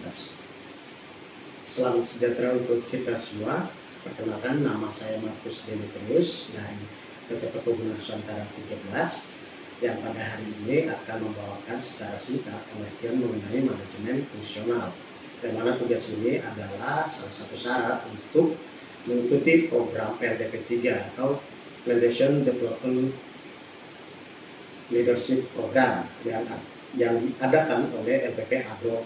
Planters. Salam sejahtera untuk kita semua. Perkenalkan, nama saya Markus Demetrius dari PT Perkebunan Nusantara 13 yang pada hari ini akan membawakan secara singkat pengertian mengenai manajemen fungsional. Yang mana tugas ini adalah salah satu syarat untuk mengikuti program PLDP 3 atau Plantation Development Leadership Program yang diadakan oleh LPP Agro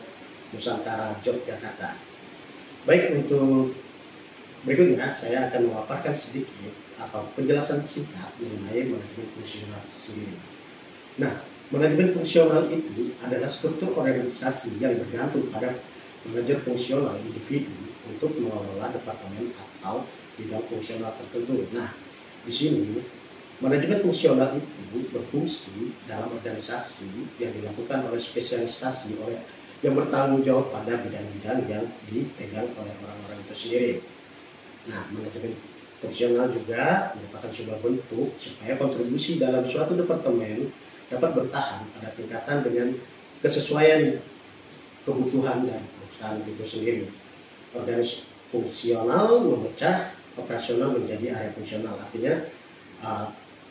Nusantara Yogyakarta. Baik, untuk berikutnya saya akan memaparkan sedikit atau penjelasan singkat mengenai manajemen fungsional sendiri. Nah, manajemen fungsional itu adalah struktur organisasi yang bergantung pada manajer fungsional individu untuk mengelola departemen atau bidang fungsional tertentu. Nah, di sini manajemen fungsional itu berfungsi dalam organisasi yang dilakukan oleh spesialisasi oleh yang bertanggung jawab pada bidang-bidang yang dipegang oleh orang-orang itu sendiri. Nah, manajemen fungsional juga merupakan sebuah bentuk supaya kontribusi dalam suatu departemen dapat bertahan pada tingkatan dengan kesesuaian kebutuhan dari perusahaan itu sendiri. Organisasi fungsional memecah operasional menjadi area fungsional, artinya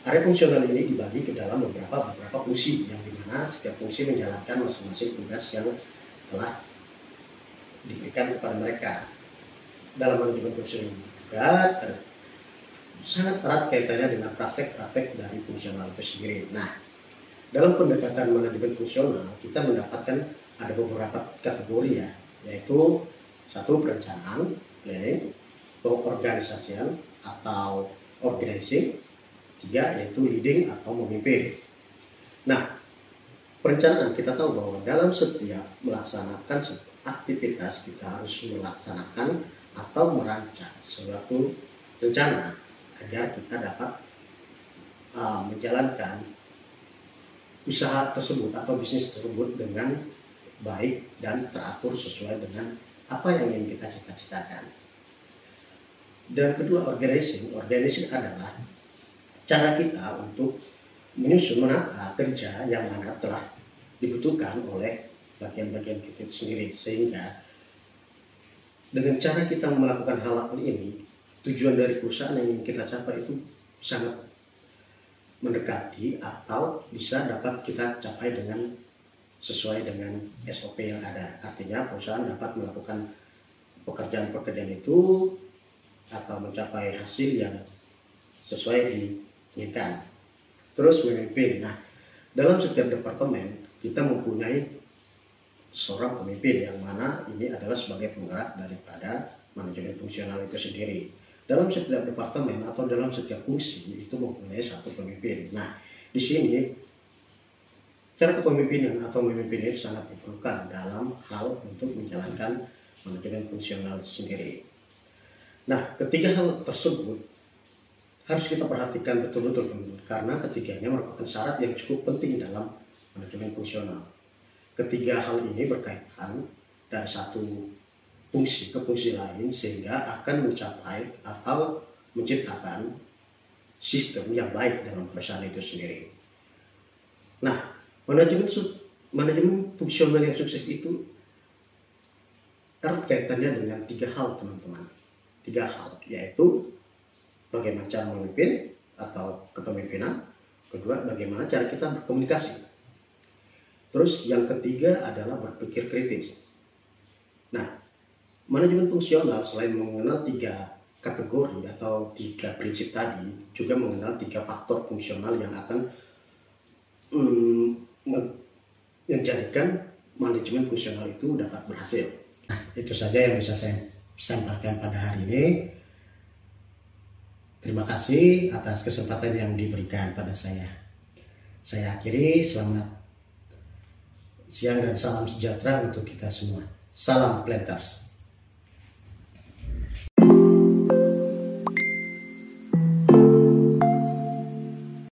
area fungsional ini dibagi ke dalam beberapa fungsi yang dimana setiap fungsi menjalankan masing-masing tugas yang telah diberikan kepada mereka. Dalam manajemen fungsional juga sangat erat kaitannya dengan praktek-praktek dari fungsional itu sendiri. Nah, dalam pendekatan manajemen fungsional kita mendapatkan ada beberapa kategori ya, yaitu satu perencanaan, planning, pengorganisasian atau organizing, tiga yaitu leading atau memimpin. Nah, perencanaan kita tahu bahwa dalam setiap melaksanakan aktivitas kita harus melaksanakan atau merancang suatu rencana agar kita dapat menjalankan usaha tersebut atau bisnis tersebut dengan baik dan teratur sesuai dengan apa yang ingin kita cita-citakan. Dan kedua, organizing adalah cara kita untuk menyusun menata kerja yang mana telah dibutuhkan oleh bagian-bagian kita itu sendiri, sehingga dengan cara kita melakukan hal ini tujuan dari perusahaan yang ingin kita capai itu sangat mendekati atau bisa dapat kita capai dengan sesuai dengan SOP yang ada. Artinya perusahaan dapat melakukan pekerjaan-pekerjaan itu atau mencapai hasil yang sesuai diinginkan. Terus memimpin. Nah, dalam setiap departemen kita mempunyai seorang pemimpin yang mana ini adalah sebagai penggerak daripada manajemen fungsional itu sendiri. Dalam setiap departemen atau dalam setiap fungsi itu mempunyai satu pemimpin. Nah, di sini cara kepemimpinan atau memimpin ini sangat diperlukan dalam hal untuk menjalankan manajemen fungsional sendiri. Nah, ketiga hal tersebut harus kita perhatikan betul-betul, karena ketiganya merupakan syarat yang cukup penting dalam manajemen fungsional. Ketiga hal ini berkaitan dari satu fungsi ke fungsi lain sehingga akan mencapai atau menciptakan sistem yang baik dalam perusahaan itu sendiri. Nah, manajemen fungsional yang sukses itu erat kaitannya dengan tiga hal, teman-teman. Tiga hal, yaitu bagaimana cara memimpin atau kepemimpinan, kedua bagaimana cara kita berkomunikasi, terus yang ketiga adalah berpikir kritis. Nah, manajemen fungsional selain mengenal tiga kategori atau tiga prinsip tadi, juga mengenal tiga faktor fungsional yang akan menjadikan manajemen fungsional itu dapat berhasil. Nah, itu saja yang bisa saya sampaikan pada hari ini. Terima kasih atas kesempatan yang diberikan pada saya. Saya akhiri, selamat siang dan salam sejahtera untuk kita semua. Salam Planters.